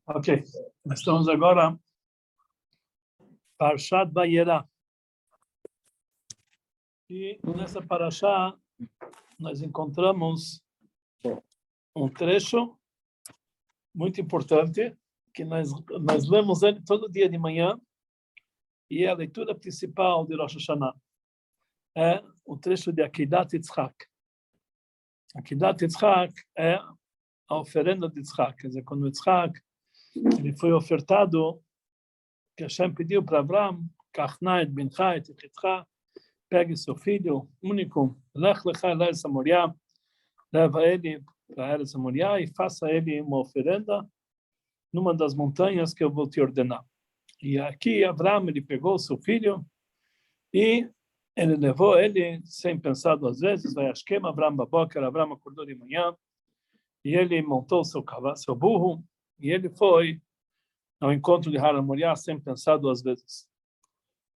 Ok, estamos agora Parshat Vayera. E nessa Parashá nós encontramos um trecho muito importante que nós lemos ele todo dia de manhã e é a leitura principal de Rosh Hashanah. É o trecho de Akedat Yitzhak. Akedat Yitzhak é a oferenda de Yitzhak. Quer dizer, quando Yitzhak ele foi ofertado, que Hashem pediu para Abraham, Kachna et bincha et yechidcha, pegue seu filho único, lech lecha el Eretz Moriá, leva ele para Eretz Moriá e faça ele uma oferenda numa das montanhas que eu vou te ordenar. E aqui Abraham ele pegou seu filho e ele levou ele sem pensar duas vezes. Vai Ashkem Abraham baboker, Abraham acordou de manhã e ele montou seu cavalo, seu burro, e ele foi ao encontro de Har Moriá sem pensar duas vezes.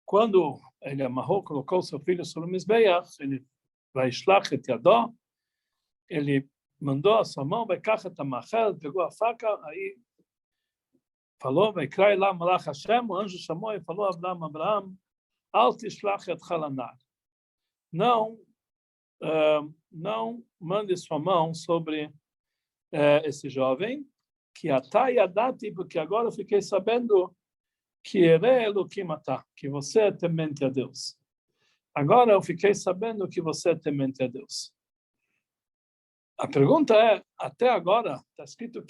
Quando ele amarrou, colocou seu filho sobre o Mizbeach, ele vai shlach et yadó, ele mandou a sua mão, vai kachet amachel, pegou a faca, aí falou, vai crai lá malach Hashem, o anjo chamou e falou a Abraham, al tishlach et chalanar. Não mande sua mão sobre esse jovem, que atai adati, porque agora eu fiquei sabendo que que você é temente a Deus. Agora eu fiquei sabendo que você é temente a Deus. A pergunta é, até agora está escrito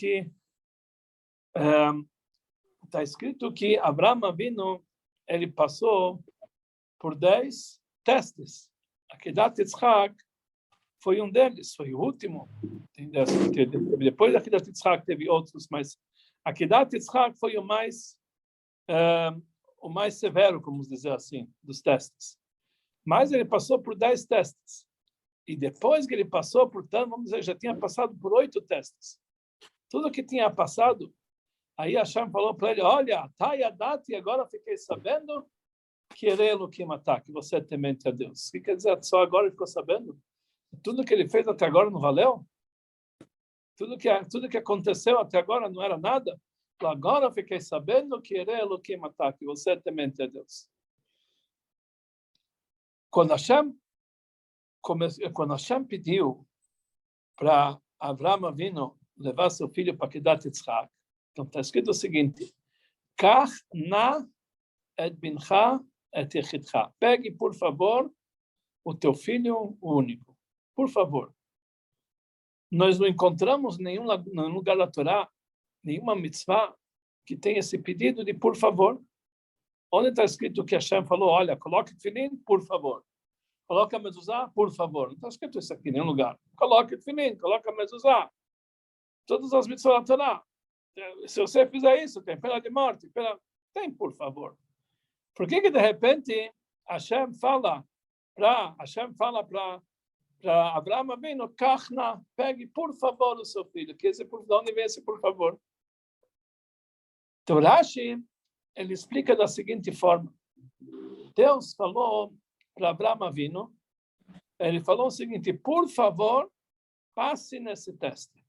que Abraham Avinu ele passou por 10 testes. Akedat Yitzhak foi um deles, foi o último. Depois da Akedat Yitzhak teve outros, mas Akedat Yitzhak foi o mais severo, vamos dizer assim, dos testes. Mas ele passou por 10 testes. E depois que ele passou, portanto, vamos dizer, já tinha passado por 8 testes. Tudo que tinha passado, aí Hashem falou para ele, olha, e agora fiquei sabendo que que você é temente a Deus. O que quer dizer? Só agora ele ficou sabendo? Tudo que ele fez até agora não valeu? Tudo que aconteceu até agora não era nada? Agora eu fiquei sabendo que que você é temente a Deus. Quando Hashem pediu para Abraham Avinu levar seu filho para Akedat Yitzhak, então está escrito o seguinte, Kach na et bincha et yechidcha. Pegue, por favor, o teu filho único. Por favor. Nós não encontramos em nenhum lugar da Torá, nenhuma mitzvah que tem esse pedido de por favor. Onde está escrito que Hashem falou, olha, coloque tefilim, por favor. Coloque a mezuzá, por favor. Não está escrito isso aqui em nenhum lugar. Coloque tefilim, coloque a mezuzá. Todas as mitzvot da Torá. Se você fizer isso, tem pena de morte. Tem, por favor. Por que de repente Hashem fala para Abraham Avinu, Kachna, pegue, por favor, o seu filho. Que esse, de onde vem esse por favor? Então, Rashi, ele explica da seguinte forma. Deus falou para Abraham Avinu, ele falou o seguinte, por favor, passe nesse teste.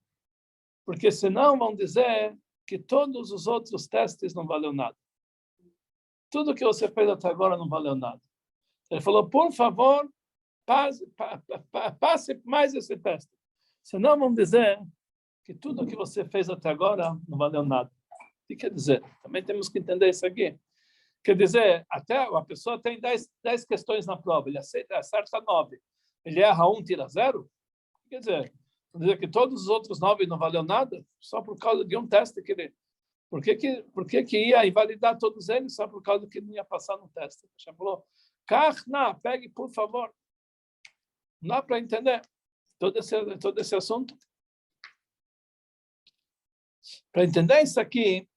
Porque senão vão dizer que todos os outros testes não valeu nada. Tudo que você fez até agora não valeu nada. Ele falou, por favor, passe mais esse teste. Senão vão dizer que tudo que você fez até agora não valeu nada. O que quer dizer? Também temos que entender isso aqui. Quer dizer, até a pessoa tem 10 questões na prova, ele acerta 9. Ele erra 1, tira 0? Quer dizer que todos os outros 9 não valeu nada? Só por causa de um teste que ele... Por que ia invalidar todos eles só por causa que ele não ia passar no teste? Já falou, Kachna, pegue, por favor. Não dá para entender todo esse assunto? Para entender isso aqui,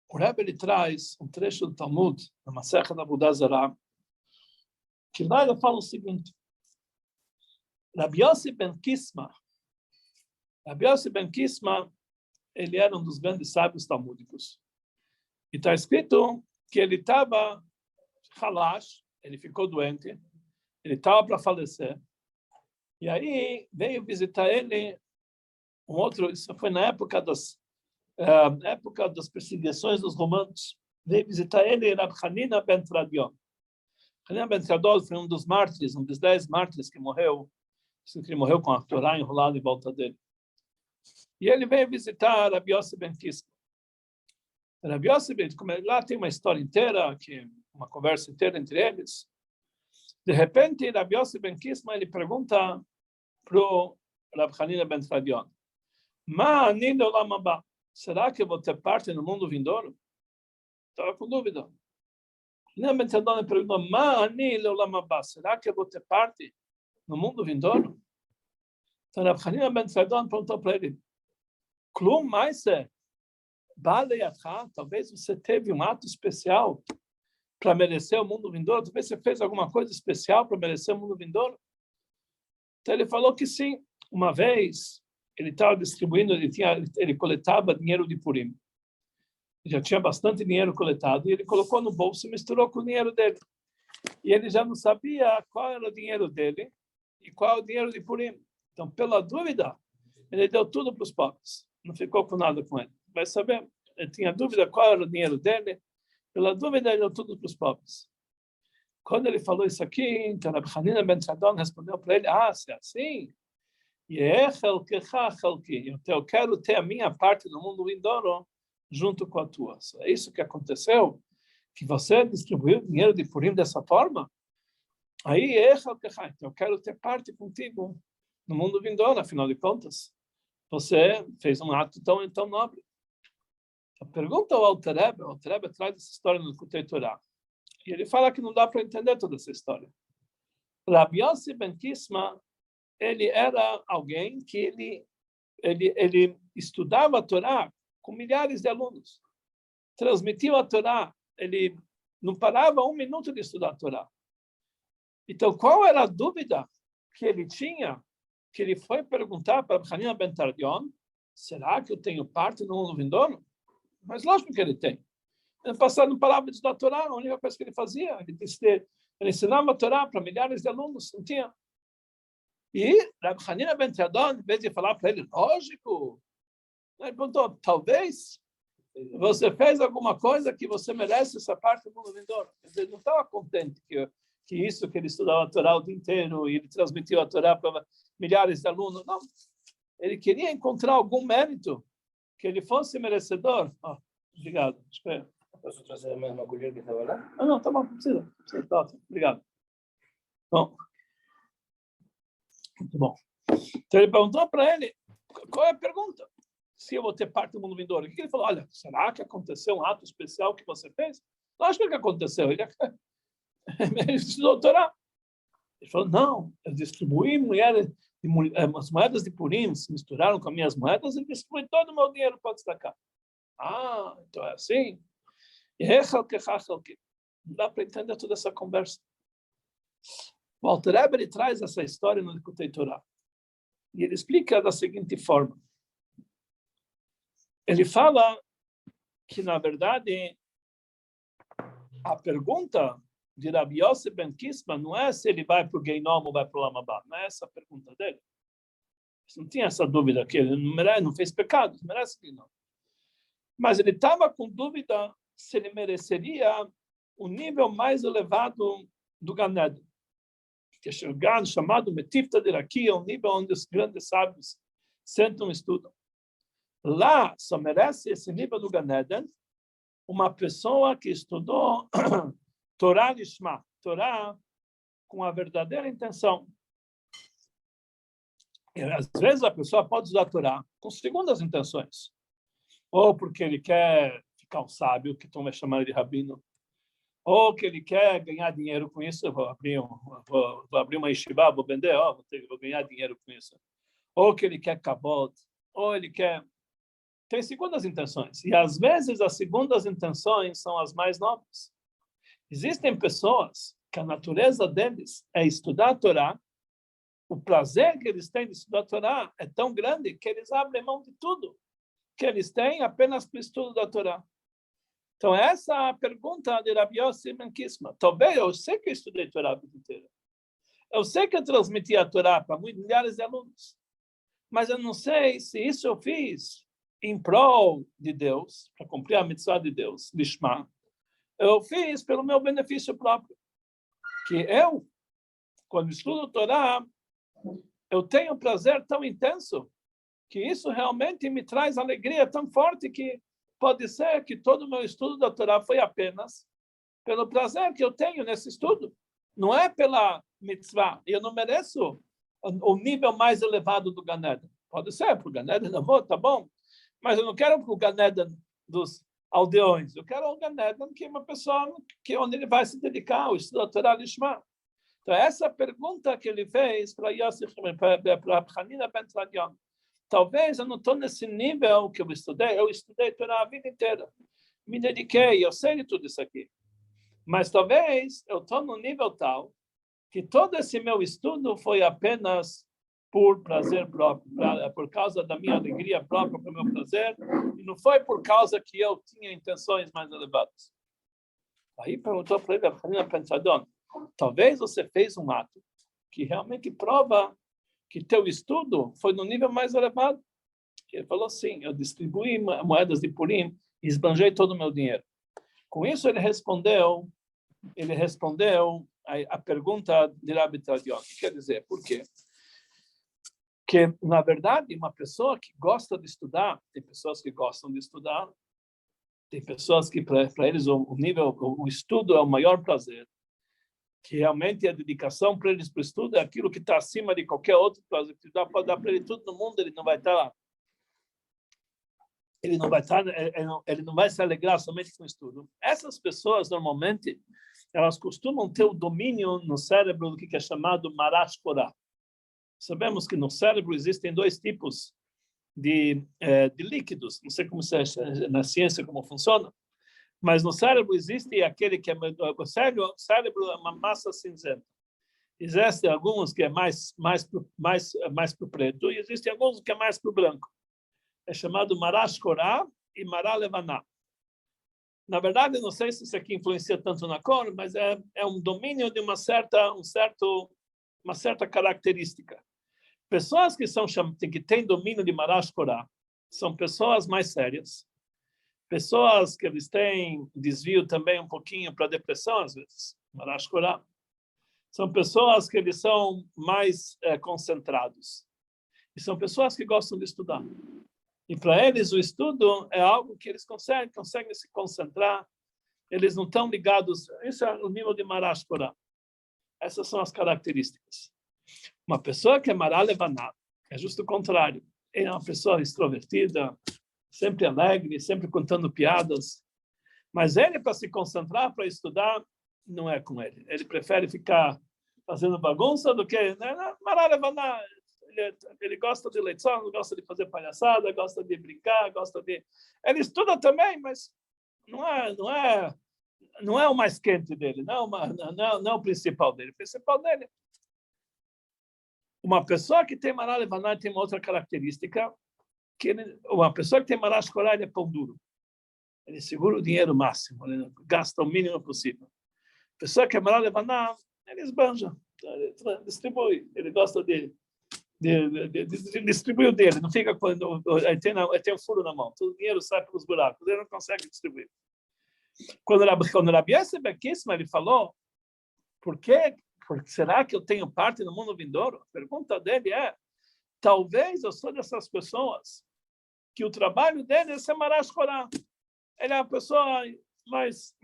o Rebbe ele traz um trecho do Talmud, na Masechet Avodah Zarah, que lá ele fala o seguinte, Rabbi Yossi ben Kisma, ele era um dos grandes sábios talmúdicos. E está escrito que ele estava halash, ele ficou doente, ele estava para falecer. E aí veio visitar ele um outro, isso foi na época época das perseguições dos romanos, veio visitar ele, Rab Hanina ben Tradion. Hanina ben Tradion foi um dos mártires, um dos 10 mártires que morreu com a Torá enrolada em volta dele. E ele veio visitar Rabi Yossi ben Kisma. Rabi Yossi ben Kisma, lá tem uma história inteira, uma conversa inteira entre eles. De repente, Rabi Yossi ben Kisma, ele pergunta para o Rab Hanina ben Tradion, será que eu vou ter parte no mundo vindouro? Estava com dúvida. Hanina ben Tradion perguntou, será que eu vou ter parte no mundo vindouro? Então, Rab Hanina ben Tradion perguntou para ele, Klum Maise, talvez você teve um ato especial para merecer o mundo vindouro? Talvez você fez alguma coisa especial para merecer o mundo vindouro? Então ele falou que sim. Uma vez ele estava distribuindo, ele coletava dinheiro de Purim. Já tinha bastante dinheiro coletado e ele colocou no bolso e misturou com o dinheiro dele. E ele já não sabia qual era o dinheiro dele e qual é o dinheiro de Purim. Então, pela dúvida, ele deu tudo para os pobres. Não ficou com nada com ele. Vai saber, ele tinha dúvida qual era o dinheiro dele. Pela dúvida, ele deu tudo para os pobres. Quando ele falou isso aqui, então Rab Hanina ben Tradion respondeu para ele, se é assim, eu quero ter a minha parte no mundo vindouro junto com a tua. É isso que aconteceu? Que você distribuiu o dinheiro de Purim dessa forma? Aí, então eu quero ter parte contigo no mundo vindouro, afinal de contas. Você fez um ato tão nobre. A pergunta ao Alter Rebbe traz essa história no Likutei Torá. E ele fala que não dá para entender toda essa história. Rabi Yossi ben Kisma, ele era alguém que ele estudava a Torá com milhares de alunos. Transmitiu a Torá. Ele não parava um minuto de estudar a Torá. Então, qual era a dúvida que ele tinha? Que ele foi perguntar para Hanina ben Tradion, será que eu tenho parte no mundo vindouro? Mas lógico que ele tem. Ele passava no palavra de estudar a Torá, a única coisa que ele fazia, ele ensinava a Torá para milhares de alunos, não tinha. E Rab Hanina ben Tradion, em vez de falar para ele, lógico, ele perguntou, talvez você fez alguma coisa que você merece essa parte do mundo vindouro. Ele não estava contente que isso que ele estudava a Torá o dia inteiro e ele transmitiu a Torá para milhares de alunos. Não. Ele queria encontrar algum mérito que ele fosse merecedor. Obrigado. Espera. Posso trazer a mesma colher que estava lá? Não, tá bom. Precisa. Tá, obrigado. Bom. Muito bom. Então ele perguntou para ele, qual é a pergunta? Se eu vou ter parte do mundo vindouro. O que ele falou? Olha, será que aconteceu um ato especial que você fez? Lógico que aconteceu. Ele estudou a Torá. Ele falou, não, eu distribuí as moedas de Purim, se misturaram com as minhas moedas e distribuí todo o meu dinheiro para destacar. Então é assim? Não dá para entender toda essa conversa. O Alter Rebbe, ele traz essa história no Likutei Torá. E ele explica da seguinte forma. Ele fala que, na verdade, a pergunta de Rabi Yossi ben Kisma não é se ele vai para o Geinom ou vai para o Lamabá. Não é essa a pergunta dele. Não tinha essa dúvida, que ele não fez pecados, merece Geinom. Mas ele estava com dúvida se ele mereceria o nível mais elevado do Gan Eden, que é o Gan chamado Metifta de Raki, é um nível onde os grandes sábios sentam e estudam. Lá só merece esse nível do Gan Eden uma pessoa que estudou Torá Lishma, Torá com a verdadeira intenção. E, às vezes a pessoa pode estudar Torá com segundas intenções. Ou porque ele quer ficar um sábio, que estão me chamando de rabino. Ou que ele quer ganhar dinheiro com isso. Vou abrir uma yeshiva, vou vender, vou ganhar dinheiro com isso. Ou que ele quer kabod. Ou ele quer... Tem segundas intenções. E às vezes as segundas intenções são as mais nobres. Existem pessoas que a natureza deles é estudar a Torá. O prazer que eles têm de estudar a Torá é tão grande que eles abrem mão de tudo que eles têm apenas para o estudo da Torá. Então, essa é a pergunta de Rabi Yossi ben Kisma. Talvez eu sei que eu estudei a Torá a vida inteira. Eu sei que eu transmiti a Torá para milhares de alunos. Mas eu não sei se isso eu fiz em prol de Deus, para cumprir a mitzvah de Deus, lishma, eu fiz pelo meu benefício próprio. Que eu, quando estudo Torá, eu tenho um prazer tão intenso que isso realmente me traz alegria tão forte que pode ser que todo o meu estudo da Torá foi apenas pelo prazer que eu tenho nesse estudo. Não é pela mitzvah. Eu não mereço o nível mais elevado do Gan Eden. Pode ser, para o Gan Eden eu vou, tá bom. Mas eu não quero para o Gan Eden dos aldeões. Eu quero o Gan Eden que é uma pessoa onde ele vai se dedicar ao estudo da Torá Lishma. Então, essa pergunta que ele fez para Yosef, para Hanina ben Tradion, talvez eu não estou nesse nível que eu estudei Torá a vida inteira. Me dediquei, eu sei de tudo isso aqui. Mas talvez eu estou no nível tal que todo esse meu estudo foi apenas por prazer próprio, por causa da minha alegria própria, para o meu prazer, e não foi por causa que eu tinha intenções mais elevadas. Aí perguntou para ele, Hanina ben Tradion, talvez você fez um ato que realmente prova que teu estudo foi no nível mais elevado. Ele falou, sim, eu distribuí moedas de Purim e esbanjei todo o meu dinheiro. Com isso, ele respondeu a pergunta de Rabbi Tradion. O que quer dizer? Por quê? Que, na verdade, uma pessoa que gosta de estudar, tem pessoas que gostam de estudar, tem pessoas que, para eles, o estudo é o maior prazer, que realmente a dedicação para eles para o estudo é aquilo que está acima de qualquer outro prazer. Pode dar para ele tudo no mundo, ele não vai se alegrar somente com o estudo. Essas pessoas, normalmente, elas costumam ter o domínio no cérebro do que é chamado Marash Korah. Sabemos que no cérebro existem dois tipos de líquidos. Não sei como na ciência como funciona, mas no cérebro existe aquele que é o cérebro é uma massa cinzenta. Existem alguns que é mais para o preto e existem alguns que é mais para o branco. É chamado Marash Korah e Mará Levaná. Na verdade, não sei se isso aqui influencia tanto na cor, mas é um domínio de uma certa característica. Pessoas que têm domínio de Marash Korah são pessoas mais sérias, pessoas que eles têm desvio também um pouquinho para depressão, às vezes, Marash Korah. São pessoas que eles são mais concentrados. E são pessoas que gostam de estudar. E para eles o estudo é algo que eles conseguem se concentrar, eles não estão ligados, esse é o nível de Marash Korah. Essas são as características. Uma pessoa que é Mará Levaná, é justo o contrário. Ele é uma pessoa extrovertida, sempre alegre, sempre contando piadas. Mas ele, para se concentrar, para estudar, não é com ele. Ele prefere ficar fazendo bagunça do que... Mará Levaná, ele gosta de leição, gosta de fazer palhaçada, gosta de brincar, Ele estuda também, mas não é o mais quente dele, não é o principal dele. O principal dele. Uma pessoa que tem Mará Levaná tem uma outra característica, uma pessoa que tem Marash Korah, ele é pão duro. Ele segura o dinheiro máximo, ele gasta o mínimo possível. A pessoa que é Mará Levaná, ele esbanja, ele distribui, ele gosta de distribuir o dele, não fica quando ele tem um furo na mão, todo o dinheiro sai pelos buracos, ele não consegue distribuir. Quando Rabi Yosef ben Kisma, ele falou, será que eu tenho parte no mundo vindouro? A pergunta dele é, talvez eu sou dessas pessoas que o trabalho dele é ser Marash Korah. Ele é uma pessoa mais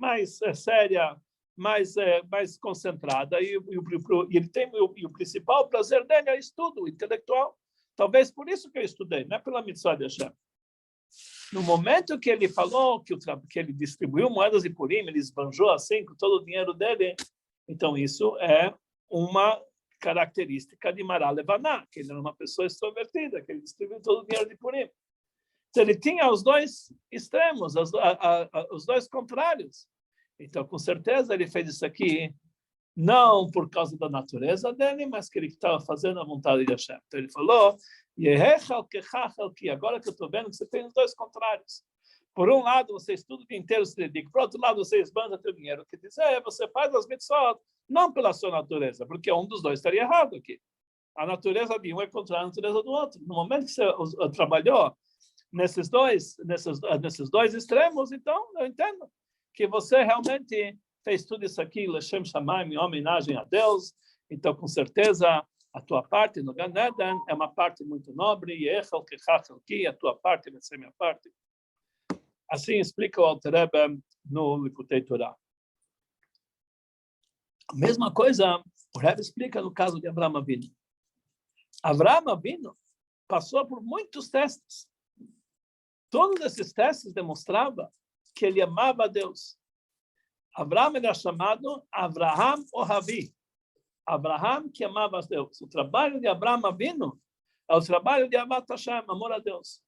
séria, mais concentrada, e o principal prazer dele é o estudo intelectual. Talvez por isso que eu estudei, não é pela mitzvah de Hashem. No momento que ele falou que ele distribuiu moedas de Purim, ele esbanjou assim com todo o dinheiro dele, então isso é uma característica de Mará Levaná, que ele era uma pessoa extrovertida, que ele distribuiu todo o dinheiro de Purim. Então, ele tinha os dois extremos, os dois contrários. Então, com certeza, ele fez isso aqui não por causa da natureza dele, mas que ele estava fazendo a vontade de Hashem. Então, ele falou, agora que eu estou vendo que você tem os dois contrários. Por um lado, você estuda o dia inteiro, se dedica. Por outro lado, você esbanja seu dinheiro. Quer dizer, você faz as mitzvot não pela sua natureza, porque um dos dois estaria errado aqui. A natureza de um é contra a natureza do outro. No momento que você trabalhou nesses dois extremos, então eu entendo que você realmente fez tudo isso aqui, Lechem Shamayim, em homenagem a Deus, então com certeza a tua parte no Gan Eden é uma parte muito nobre, e a tua parte vai ser minha parte. Assim explica o Alter Rebbe no Likutei Torah. A mesma coisa o Rebbe explica no caso de Avraham Avinu. Avraham Avinu passou por muitos testes. Todos esses testes demonstravam que ele amava a Deus. Avraham era chamado Avraham Ohavi. Avraham que amava a Deus. O trabalho de Avraham Avinu é o trabalho de Avat Hashem, amor a Deus.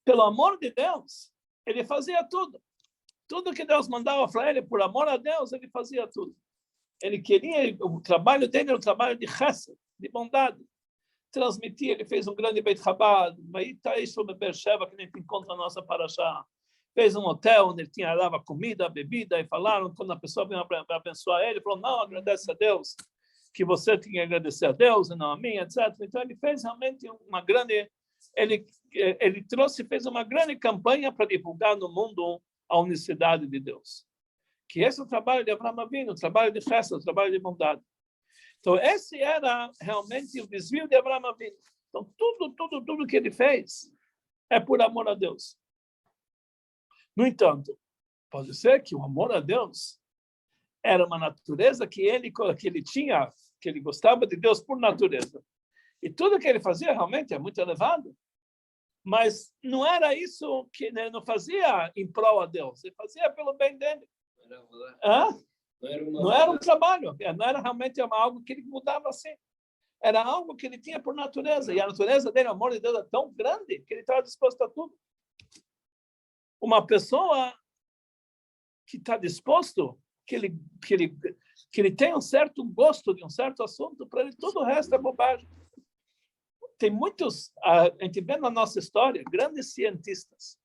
Pelo amor de Deus, ele fazia tudo. Tudo que Deus mandava para ele, por amor a Deus, ele fazia tudo. Ele queria, o trabalho dele era o trabalho de chesed, de bondade. Transmitir, ele fez um grande Beit Chabad, aí está isso no Beersheba, que a gente encontra na nossa paraxá. Fez um hotel onde ele dava comida, bebida, e falaram, quando a pessoa veio abençoar ele, falou, não, agradece a Deus, que você tinha que agradecer a Deus, e não a mim, etc. Então ele fez realmente uma grande, ele trouxe, fez uma grande campanha para divulgar no mundo a unicidade de Deus. Que esse é o trabalho de Avraham Avinu, o trabalho de festa, o trabalho de bondade. Então, esse era realmente o desvio de Avraham Avinu. Então, tudo que ele fez é por amor a Deus. No entanto, pode ser que o amor a Deus era uma natureza que ele tinha, que ele gostava de Deus por natureza. E tudo que ele fazia realmente é muito elevado. Mas não era isso que ele não fazia em prol a Deus. Ele fazia pelo bem dele. Não era um trabalho, não era realmente algo que ele mudava assim. Era algo que ele tinha por natureza. E a natureza dele, o amor de Deus, é tão grande que ele estava disposto a tudo. Uma pessoa que está disposto, que ele tem um certo gosto de um certo assunto, para ele todo o resto é bobagem. Tem muitos, a gente vê na nossa história, grandes cientistas,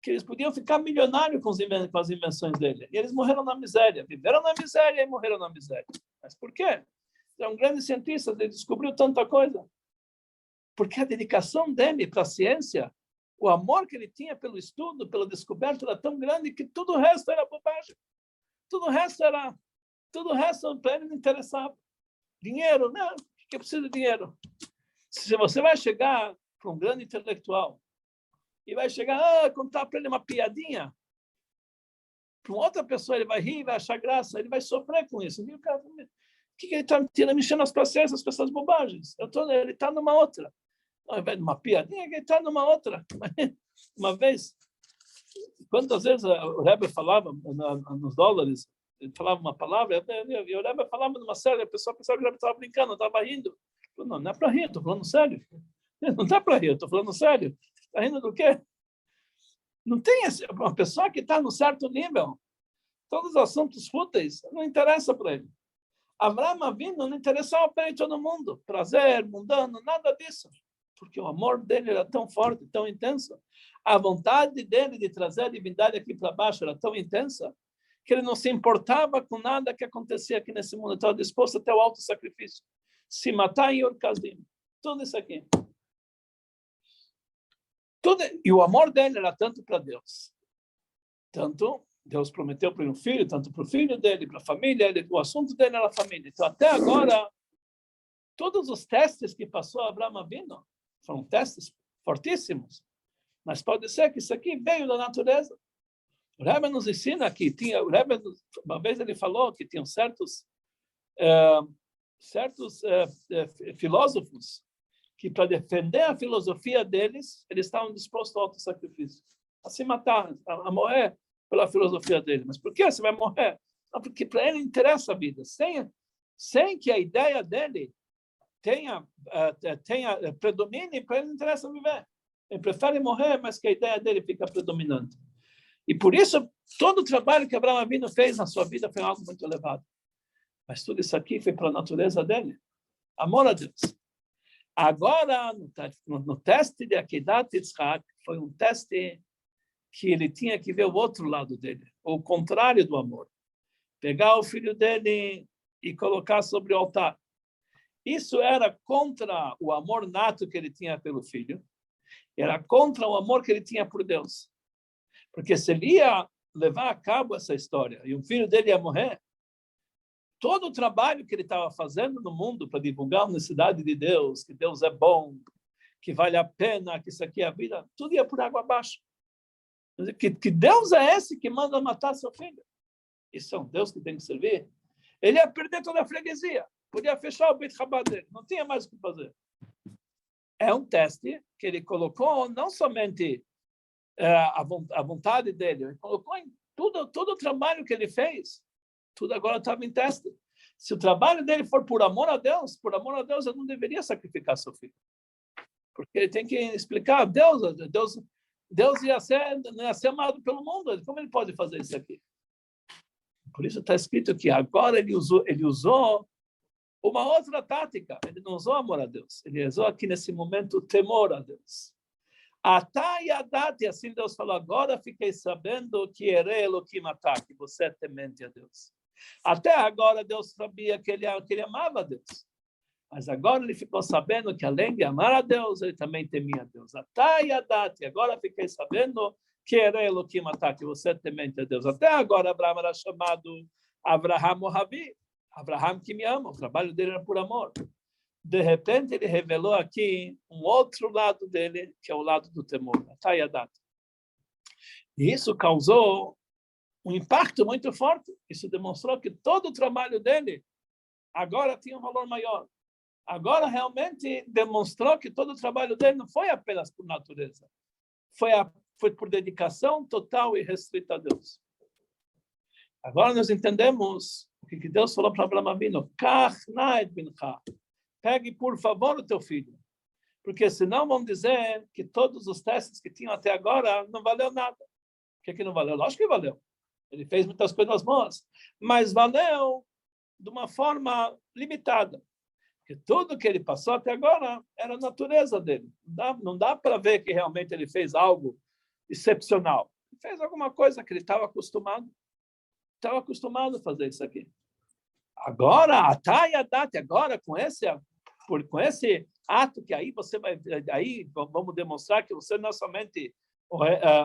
que eles podiam ficar milionários com as invenções dele. E eles morreram na miséria. Viveram na miséria e morreram na miséria. Mas por quê? É um grande cientista, ele descobriu tanta coisa. Porque a dedicação dele para a ciência, o amor que ele tinha pelo estudo, pela descoberta, era tão grande que tudo o resto era bobagem. Tudo o resto para ele não interessava. Dinheiro, não, que eu preciso de dinheiro. Se você vai chegar para um grande intelectual e vai chegar, contar para ele uma piadinha, para uma outra pessoa ele vai rir, vai achar graça, ele vai sofrer com isso. O que ele está mexendo as paciências, as pessoas bobagens? Ele está numa outra. Ao invés de uma piadinha, ele está numa outra. Uma vez, quantas vezes o Rebbe falava nos dólares, ele falava uma palavra, e o Rebbe falava numa série, a pessoa pensava que o Rebbe estava brincando, estava rindo. Falei, não é para rir, estou falando sério. Não dá para rir, estou falando sério. Está rindo do quê? Não tem uma pessoa que está num certo nível. Todos os assuntos fúteis não interessam para ele. Avraham Avinu não interessava para ele todo mundo. Prazer, mundano, nada disso. Porque o amor dele era tão forte, tão intenso. A vontade dele de trazer a divindade aqui para baixo era tão intensa que ele não se importava com nada que acontecia aqui nesse mundo. Ele estava disposto até o alto sacrifício. Se matar em Ur-Kasdim. Tudo isso aqui. E o amor dele era tanto para Deus. Tanto, Deus prometeu para um filho, tanto para o filho dele, para a família dele, o assunto dele era a família. Então, até agora, todos os testes que passou Avraham Avinu foram testes fortíssimos. Mas pode ser que isso aqui veio da natureza. O Rebbe nos ensina que o Rebbe, uma vez ele falou que tinham certos filósofos que, para defender a filosofia deles, eles estavam dispostos ao auto-sacrifício, a se matar, a morrer pela filosofia deles. Mas por que você vai morrer? Não, porque para ele interessa a vida, sem que a ideia dele predomine, para ele não interessa viver. Ele prefere morrer, mas que a ideia dele fica predominante. E por isso, todo o trabalho que Avraham Avinu fez na sua vida foi algo muito elevado. Mas tudo isso aqui foi para a natureza dele. Amor a Deus. Agora, no teste de Akedat Yitzhak, foi um teste que ele tinha que ver o outro lado dele, o contrário do amor. Pegar o filho dele e colocar sobre o altar. Isso era contra o amor nato que ele tinha pelo filho. Era contra o amor que ele tinha por Deus. Porque se ele ia levar a cabo essa história e o filho dele ia morrer, todo o trabalho que ele estava fazendo no mundo para divulgar a necessidade de Deus, que Deus é bom, que vale a pena, que isso aqui é a vida, tudo ia por água abaixo. Que Deus é esse que manda matar seu filho? Isso é um Deus que tem que servir? Ele ia perder toda a freguesia, podia fechar o Beit Chabad dele, não tinha mais o que fazer. É um teste que ele colocou não somente a vontade dele, ele colocou em todo o trabalho que ele fez, tudo agora estava em teste. Se o trabalho dele for por amor a Deus, eu não deveria sacrificar seu filho. Porque ele tem que explicar, Deus ia ser amado pelo mundo, como ele pode fazer isso aqui? Por isso está escrito que agora ele usou uma outra tática, ele não usou amor a Deus, ele usou aqui nesse momento temor a Deus. Atá e Adat, e assim Deus falou, agora fiquei sabendo que erei Elohim Atá, que você é temente a Deus. Até agora Deus sabia que ele amava a Deus. Mas agora ele ficou sabendo que além de amar a Deus, ele também temia a Deus. Atá e Adat, e agora fiquei sabendo que erei Elohim Atá, que você é temente a Deus. Até agora Abraão era chamado Abraham Mohavi, Abraham que me ama, o trabalho dele era por amor. De repente, ele revelou aqui um outro lado dele, que é o lado do temor, Atá e Adat. E isso causou um impacto muito forte. Isso demonstrou que todo o trabalho dele agora tinha um valor maior. Agora, realmente, demonstrou que todo o trabalho dele não foi apenas por natureza. Foi por dedicação total e restrita a Deus. Agora nós entendemos o que Deus falou para Abraão Avinu. Pegue, por favor, o teu filho. Porque senão vão dizer que todos os testes que tinham até agora não valeu nada. Por que não valeu? Lógico que valeu. Ele fez muitas coisas boas. Mas valeu de uma forma limitada. Porque tudo que ele passou até agora era a natureza dele. Não dá para ver que realmente ele fez algo excepcional. Ele fez alguma coisa que ele estava acostumado. Estava acostumado a fazer isso aqui. Agora, Atá e Adat, agora com esse ato que aí você vai, aí vamos demonstrar que você não é somente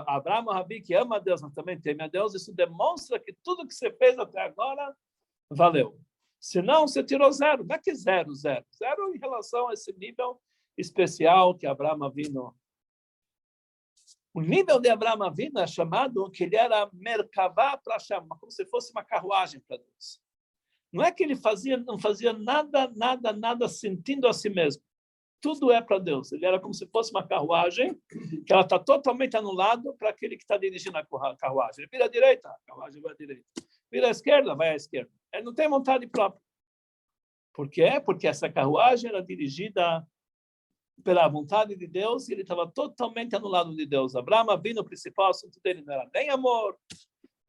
Abraão Rabi que ama a Deus, mas também teme a Deus. Isso demonstra que tudo que você fez até agora valeu. Senão, você tirou zero. Não é que zero em relação a esse nível especial que Abraão Avinu. O nível de Abraão Avinu é chamado que ele era Merkavá para Hashem, como se fosse uma carruagem para Deus. Não é que ele não fazia nada sentindo a si mesmo. Tudo é para Deus. Ele era como se fosse uma carruagem, que ela está totalmente anulada para aquele que está dirigindo a carruagem. Ele vira à direita, a carruagem vai à direita. Vira à esquerda, vai à esquerda. Ele não tem vontade própria. Por quê? Porque essa carruagem era dirigida pela vontade de Deus e ele estava totalmente anulado de Deus. Abraão Avinu, o principal assunto dele não era nem amor,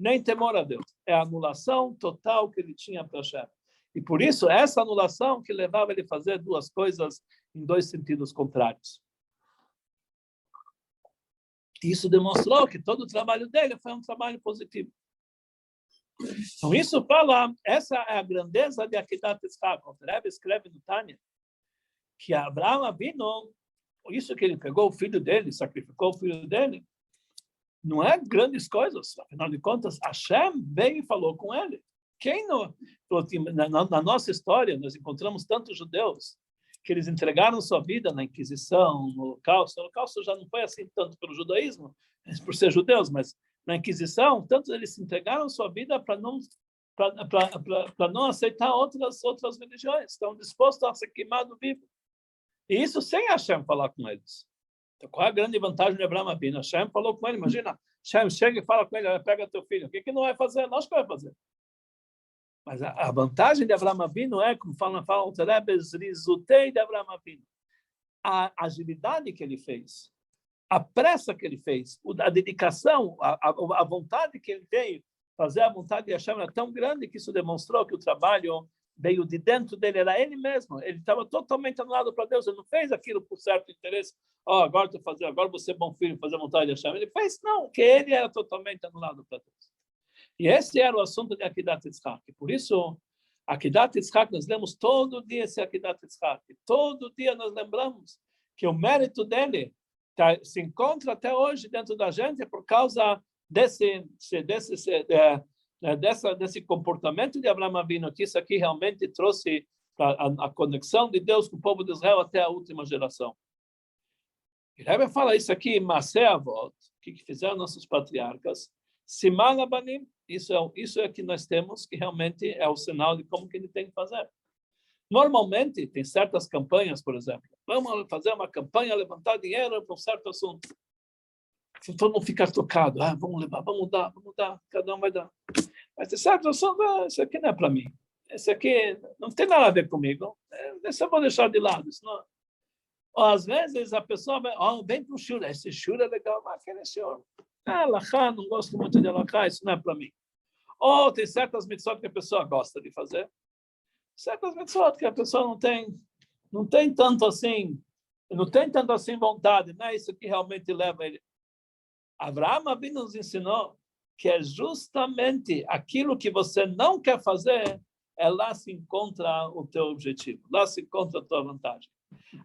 nem temor a Deus. É a anulação total que ele tinha para Hashem. E por isso, essa anulação que levava ele a fazer duas coisas em dois sentidos contrários. Isso demonstrou que todo o trabalho dele foi um trabalho positivo. Então, isso fala, essa é a grandeza de Akedat Yitzhak. O Rebbe escreve no Tânia que Abraão Avinu, isso que ele pegou o filho dele, sacrificou o filho dele, não é grandes coisas. Afinal de contas, Hashem veio e falou com ele. Quem não? Na nossa história, nós encontramos tantos judeus que eles entregaram sua vida na Inquisição, no Holocausto. O Holocausto já não foi assim tanto pelo judaísmo, por ser judeus, mas na Inquisição, tantos eles entregaram sua vida para não aceitar outras religiões. Estão dispostos a ser queimados vivos. E isso sem Hashem falar com eles. Então, qual é a grande vantagem de Abraão Avinu? Hashem falou com ele, imagina, Hashem chega e fala com ele, pega teu filho. O que não vai fazer? Nós que vai fazer. Mas a vantagem de Abraão Avinu é, como falam os Rebes, Rizutei de Abraão Avinu. A agilidade que ele fez, a pressa que ele fez, a dedicação, a vontade que ele veio fazer, a vontade de Hashem era tão grande que isso demonstrou que o trabalho veio de dentro dele, era ele mesmo. Ele estava totalmente anulado para Deus. Ele não fez aquilo por certo interesse. Agora você é bom filho, fazer a vontade de Hashem. Ele fez, não, que ele era totalmente anulado para Deus. E esse era o assunto de Akedat Yitzhak. Por isso, Akedat Yitzhak, nós lemos todo dia esse Akedat Yitzhak. Todo dia nós lembramos que o mérito dele se encontra até hoje dentro da gente por causa desse comportamento de Abraão Avinu, que isso aqui realmente trouxe a conexão de Deus com o povo de Israel até a última geração. E Rebbe fala isso aqui, Masé Avot, que fizeram nossos patriarcas, Siman Abanim, isso é que nós temos, que realmente é o sinal de como que ele tem que fazer. Normalmente, tem certas campanhas, por exemplo, vamos fazer uma campanha, levantar dinheiro para um certo assunto. Se todo mundo ficar tocado, vamos levar, vamos dar, cada um vai dar. Mas tem certo assunto, isso aqui não é para mim. Esse aqui não tem nada a ver comigo. Esse eu vou deixar de lado. Senão... Ou, às vezes a pessoa vem para o shura. Esse shura é legal, mas aquele shura. Alachá, não gosto muito de alachá, isso não é para mim. Ou tem certas mitzvot que a pessoa gosta de fazer. Certas mitzvot que a pessoa não tem tanto assim vontade. Não é isso que realmente leva ele. Abraão Avinu nos ensinou que é justamente aquilo que você não quer fazer, lá se encontra o teu objetivo, lá se encontra a tua vantagem.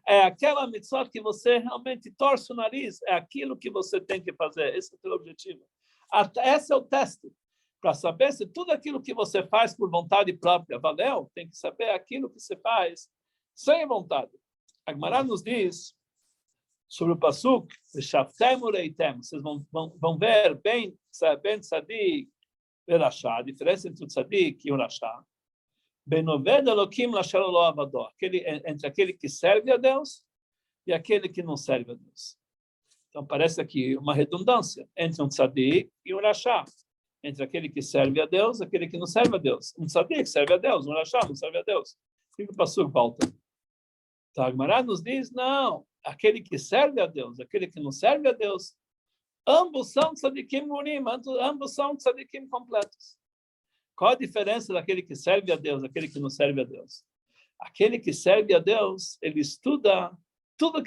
É aquela mitzvah que você realmente torce o nariz, é aquilo que você tem que fazer, esse é o teu objetivo. Esse é o teste. Para saber se tudo aquilo que você faz por vontade própria valeu, tem que saber aquilo que você faz sem vontade. A Gemara nos diz sobre o Pasuk, vocês vão ver bem tzadik e rashá, a diferença entre o tzadik e o rashá. Entre aquele que serve a Deus e aquele que não serve a Deus. Então parece aqui uma redundância entre um tzadik e um rashá, entre aquele que serve a Deus e aquele que não serve a Deus. Um tzadik serve a Deus, um rashá não serve a Deus. O que o Pasuk volta? Então a Gemara nos diz, não, aquele que serve a Deus, aquele que não serve a Deus, ambos são tzadikim murim, ambos são tzadikim completos. Qual a diferença daquele que serve a Deus, daquele que não serve a Deus? Aquele que serve a Deus, ele estuda todo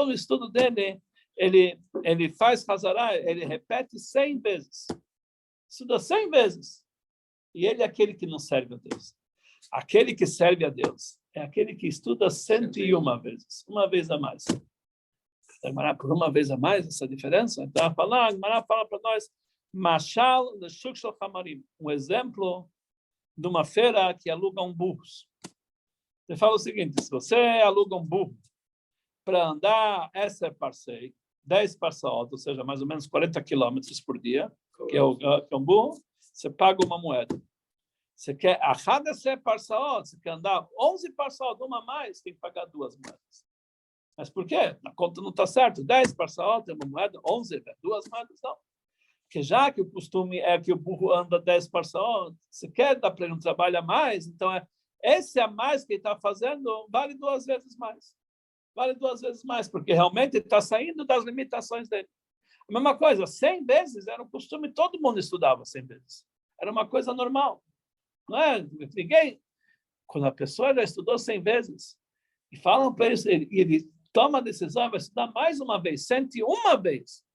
o estudo dele, ele faz Hazará, ele repete 100 vezes. Estuda 100 vezes. E ele é aquele que não serve a Deus. Aquele que serve a Deus é aquele que estuda 101 vezes, uma vez a mais. Por uma vez a mais, essa diferença? Então, a Gemara fala para nós, Mashal de Shuk Shel Hamarim, um exemplo de uma feira que aluga burros. Ele fala o seguinte, se você aluga um burro para andar essa parsei, 10 parsaot, ou seja, mais ou menos 40 quilômetros por dia, que é um burro, você paga uma moeda. Você quer achadecer parsaot, você quer andar 11 parsaot, uma a mais, tem que pagar 2 moedas. Mas por quê? A conta não está certa. 10 parsaot é uma moeda, 11 é 2 moedas, não. Porque já que o costume é que o burro anda 10 parsaot, você quer dar para ele um trabalho a mais, então esse a mais que ele está fazendo vale 2 vezes mais. Vale 2 vezes mais, porque realmente ele está saindo das limitações dele. A mesma coisa, 100 vezes era um costume, todo mundo estudava 100 vezes. Era uma coisa normal. Não é? Ninguém, quando a pessoa já estudou 100 vezes, e falam para ele toma a decisão, vai estudar mais uma vez, 101 vezes.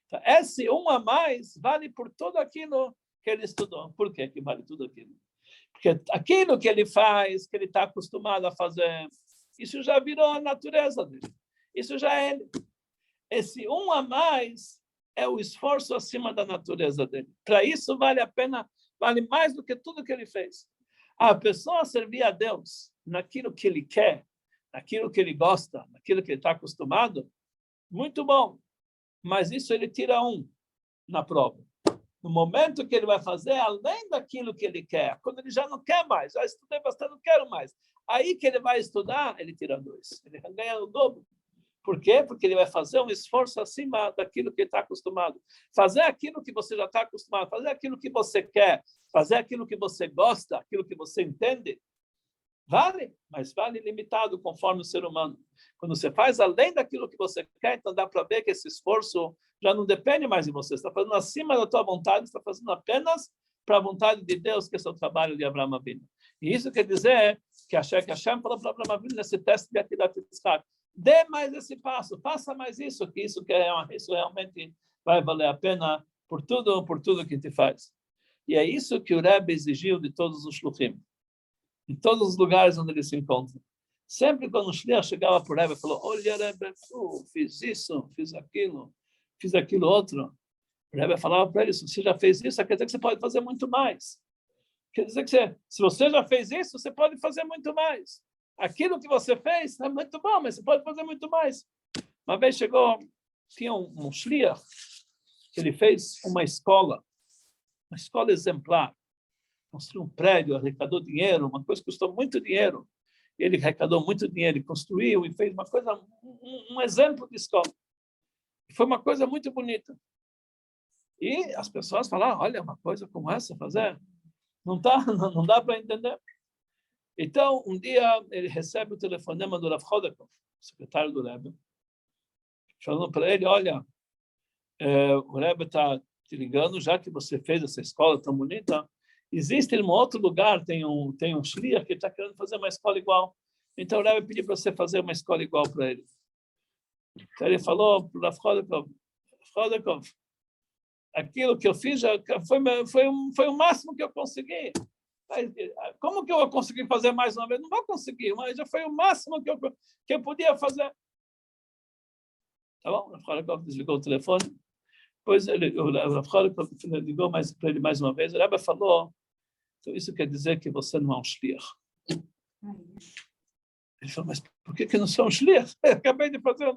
Então, esse um a mais vale por tudo aquilo que ele estudou. Por que vale tudo aquilo? Porque aquilo que ele faz, que ele está acostumado a fazer, isso já virou a natureza dele. Isso já é ele. Esse um a mais é o esforço acima da natureza dele. Para isso vale a pena, vale mais do que tudo que ele fez. A pessoa servir a Deus naquilo que ele quer, naquilo que ele gosta, naquilo que ele está acostumado, muito bom. Mas isso ele tira 1 na prova. No momento que ele vai fazer, além daquilo que ele quer, quando ele já não quer mais, já estudei bastante, não quero mais. Aí que ele vai estudar, ele tira 2. Ele ganha o dobro. Por quê? Porque ele vai fazer um esforço acima daquilo que ele está acostumado. Fazer aquilo que você já está acostumado, fazer aquilo que você quer, fazer aquilo que você gosta, aquilo que você entende, vale, mas vale limitado conforme o ser humano. Quando você faz além daquilo que você quer, então dá para ver que esse esforço já não depende mais de você. Você está fazendo acima da tua vontade, está fazendo apenas para a vontade de Deus, que é o seu trabalho de Abraão Avinu. E isso quer dizer que Hashem falou para Abraão Avinu nesse teste de Atilat Yitzhak. Dê mais esse passo, faça mais isso, que isso realmente vai valer a pena por tudo que te faz. E é isso que o Rebbe exigiu de todos os shluchim, em todos os lugares onde ele se encontra. Sempre quando o Shliach chegava para o Rebbe e falou, olha, Rebbe, fiz isso, fiz aquilo outro. O Rebbe falava para ele, se você já fez isso, quer dizer que você pode fazer muito mais. Quer dizer que se você já fez isso, você pode fazer muito mais. Aquilo que você fez é muito bom, mas você pode fazer muito mais. Uma vez tinha um Shliach, que ele fez uma escola exemplar. Construiu um prédio, arrecadou dinheiro, uma coisa que custou muito dinheiro. Ele arrecadou muito dinheiro, construiu e fez uma coisa, um exemplo de escola. Foi uma coisa muito bonita. E as pessoas falaram, olha, uma coisa como essa fazer, não dá para entender. Então, um dia, ele recebe o telefonema do Rav Chodakov, secretário do Rebbe, falando para ele, olha, o Rebbe está te ligando, já que você fez essa escola tão bonita, existe em um outro lugar, tem um Shliach que está querendo fazer uma escola igual. Então, o Rebbe pediu para você fazer uma escola igual para ele. Então, ele falou para o Rav Chodakov, aquilo que eu fiz já foi o máximo que eu consegui. Como que eu vou conseguir fazer mais uma vez? Não vou conseguir, mas já foi o máximo que eu podia fazer. Tá bom? O Rav Chodakov desligou o telefone. Depois o Rav Chodakov ligou para ele mais uma vez. O Rebbe falou, então isso quer dizer que você não é um Shliach. Ele falou, mas por que eu não sou um Shliach? Eu acabei de fazer.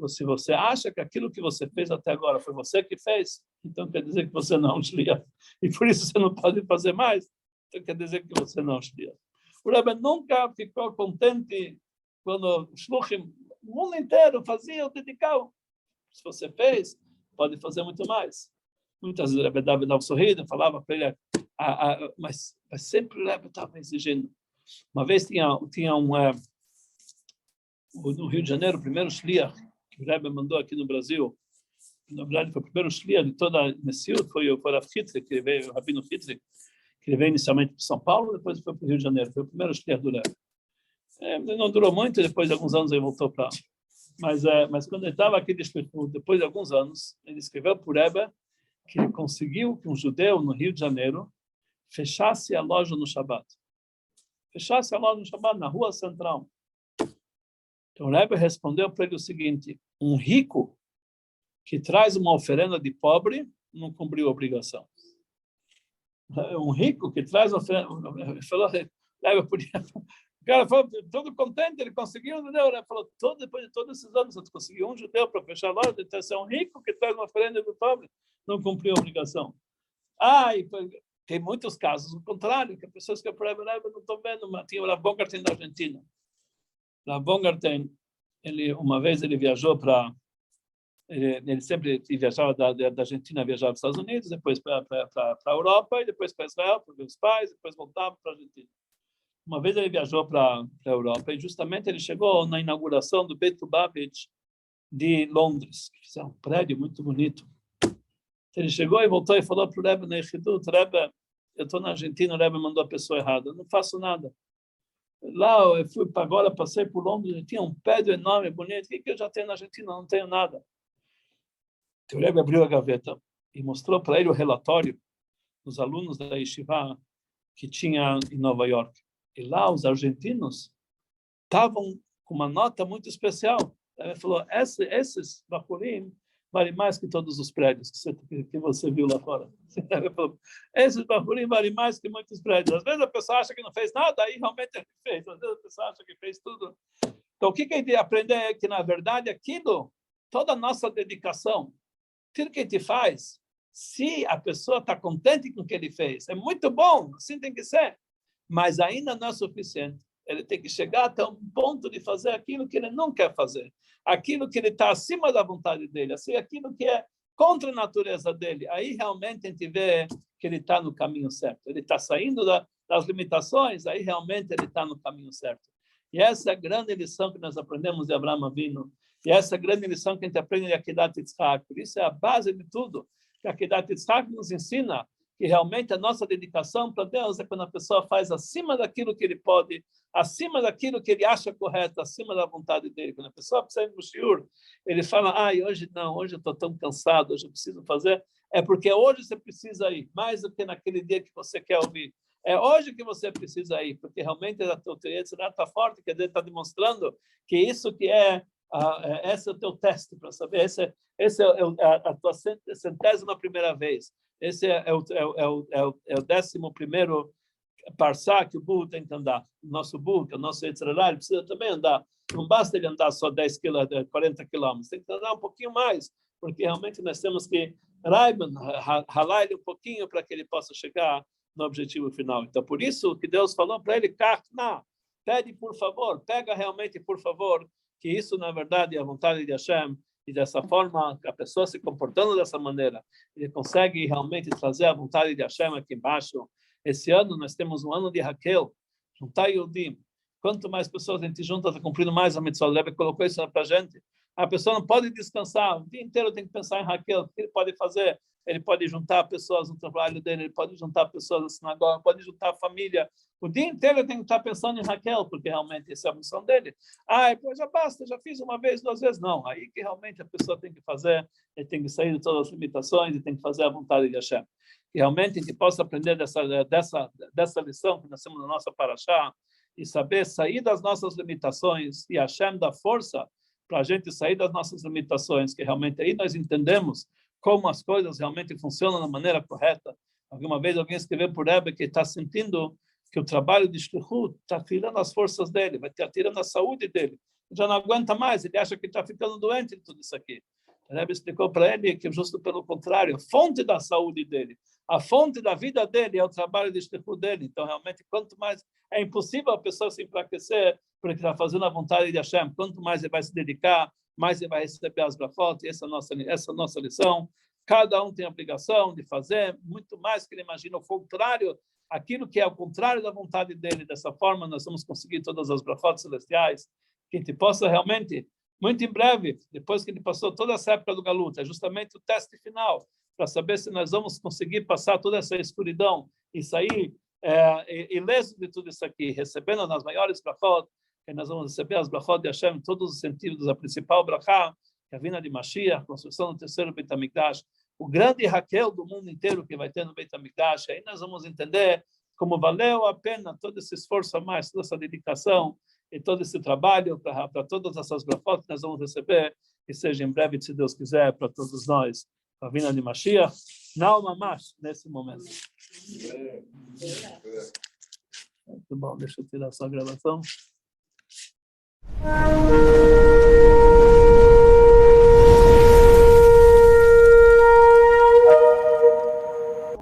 Se você acha que aquilo que você fez até agora foi você que fez, então quer dizer que você não é um Shliach. E por isso você não pode fazer mais, então quer dizer que você não é um Shliach. O Rebbe nunca ficou contente quando o Shluchim, o mundo inteiro fazia, dedicavam. Se você fez, pode fazer muito mais. Muitas vezes o Rebbe dava um sorriso, falava para ele, mas sempre o Rebbe estava exigindo. Uma vez tinha no Rio de Janeiro, o primeiro Shliach que o Rebbe mandou aqui no Brasil, na verdade foi o primeiro Shliach de toda a Messiut, foi o Rav Hitler, que veio, o Rabino Hitler, que ele veio inicialmente para São Paulo, depois foi para o Rebbe de Janeiro, foi o primeiro Shliach do Rebbe. Não durou muito, depois de alguns anos ele voltou para... Mas quando ele estava aqui, depois de alguns anos, ele escreveu para o Rebbe que ele conseguiu que um judeu no Rio de Janeiro fechasse a loja no Shabbat. Fechasse a loja no Shabbat, na rua central. Então o Rebbe respondeu para ele o seguinte, um rico que traz uma oferenda de pobre não cumpriu a obrigação. Um rico que traz oferenda... Falou, Rebbe podia... O cara falou, todo contente, ele conseguiu, entendeu? Ele falou, depois de todos esses anos, você conseguiu um judeu para fechar a loja, então você é um rico que traz uma oferenda do pobre, não cumpriu a obrigação. E tem muitos casos, o contrário, que pessoas que eu não estou vendo, mas tinha o Rav Bongarten da Argentina. Rav Bongarten, uma vez ele viajou para... Ele sempre viajava da Argentina, viajava para os Estados Unidos, depois para a Europa, e depois para Israel, para ver os pais, depois voltava para a Argentina. Uma vez ele viajou para a Europa e justamente ele chegou na inauguração do Beit Lubavitch de Londres, que é um prédio muito bonito. Ele chegou e voltou e falou para o Rebbe na Echidut, Rebbe, eu estou na Argentina, o Rebbe mandou a pessoa errada, eu não faço nada. Lá eu fui para agora, passei por Londres, tinha um prédio enorme, bonito, o que eu já tenho na Argentina? Não tenho nada. O Rebbe abriu a gaveta e mostrou para ele o relatório dos alunos da Yeshiva que tinha em Nova York. E lá os argentinos estavam com uma nota muito especial. Ele falou, esses bachurim valem mais que todos os prédios que você viu lá fora. Ele falou, esses bachurim valem mais que muitos prédios. Às vezes a pessoa acha que não fez nada, aí realmente ele fez. Às vezes a pessoa acha que fez tudo. Então, o que a gente aprende é que, na verdade, aquilo, toda a nossa dedicação, tudo que a gente faz, se a pessoa está contente com o que ele fez, é muito bom, assim tem que ser. Mas ainda não é suficiente. Ele tem que chegar até um ponto de fazer aquilo que ele não quer fazer, aquilo que ele está acima da vontade dele, assim, aquilo que é contra a natureza dele. Aí realmente a gente vê que ele está no caminho certo. Ele está saindo das limitações, aí realmente ele está no caminho certo. E essa é a grande lição que nós aprendemos de Abraham Avinu. E essa é a grande lição que a gente aprende de Akedat Yitzhak. Por isso é a base de tudo. Que Akedat Yitzhak nos ensina que realmente a nossa dedicação para Deus é quando a pessoa faz acima daquilo que ele pode, acima daquilo que ele acha correto, acima da vontade dele. Quando a pessoa precisa ir no shiur, ele fala, hoje não, hoje eu estou tão cansado, hoje eu preciso fazer. É porque hoje você precisa ir, mais do que naquele dia que você quer ouvir. É hoje que você precisa ir, porque realmente o teu Yetzirah está forte, quer dizer, está demonstrando que isso que esse é o teu teste para saber, esse é a tua 100ª vez, esse é o 11º parsá que o burro tem que andar. O nosso burro, que é o nosso Yetzirah, ele precisa também andar. Não basta ele andar só 40 quilômetros, tem que andar um pouquinho mais, porque realmente nós temos que ralar ele um pouquinho para que ele possa chegar no objetivo final. Então, por isso que Deus falou para ele, pede por favor, pega realmente por favor, que isso na verdade é a vontade de Hashem, e dessa forma, a pessoa se comportando dessa maneira, ele consegue realmente trazer a vontade de Hashem aqui embaixo. Esse ano nós temos um ano de Raquel, juntar Yudim. Quanto mais pessoas a gente junta, está cumprindo mais a mitzvah. O Rebbe colocou isso para a gente. A pessoa não pode descansar, o dia inteiro tem que pensar em Raquel. O que ele pode fazer? Ele pode juntar pessoas no trabalho dele, ele pode juntar pessoas na sinagoga, pode juntar a família. O dia inteiro ele tem que estar pensando em Raquel, porque realmente essa é a missão dele. Depois já basta, já fiz uma vez, 2 vezes. Não, aí que realmente a pessoa tem que fazer, ele tem que sair de todas as limitações e tem que fazer a vontade de Hashem. Que realmente a gente possa aprender dessa lição que nós temos na nossa paraxá e saber sair das nossas limitações e Hashem dá força para a gente sair das nossas limitações, que realmente aí nós entendemos como as coisas realmente funcionam da maneira correta. Alguma vez alguém escreveu por Rebbe que está sentindo que o trabalho de Shlichut está tirando as forças dele, vai estar tirando a saúde dele. Ele já não aguenta mais, ele acha que está ficando doente de tudo isso aqui. O Rebbe explicou para ele que justo pelo contrário, a fonte da saúde dele, a fonte da vida dele é o trabalho de Shlichut dele. Então, realmente, quanto mais é impossível a pessoa se enfraquecer porque está fazendo a vontade de Hashem, quanto mais ele vai se dedicar, mais ele vai receber as brachot, e essa é a nossa lição. Cada um tem a obrigação de fazer muito mais que ele imagina, o contrário, aquilo que é o contrário da vontade dele. Dessa forma, nós vamos conseguir todas as brachot celestiais, que a gente possa realmente, muito em breve, depois que ele passou toda essa época do galuta, é justamente o teste final, para saber se nós vamos conseguir passar toda essa escuridão e sair ileso de tudo isso aqui, recebendo as maiores brachot, que nós vamos receber as brachot de Hashem em todos os sentidos. A principal brachá, que é a vinda de Mashiach, a construção do 3º Beit HaMikdash, o grande Raquel do mundo inteiro que vai ter no Beit HaMikdash. Aí nós vamos entender como valeu a pena todo esse esforço a mais, toda essa dedicação e todo esse trabalho para todas essas brachot que nós vamos receber, que seja em breve, se Deus quiser, para todos nós, a vinda de Mashiach, não mamash, nesse momento. Muito bom, deixa eu tirar essa gravação.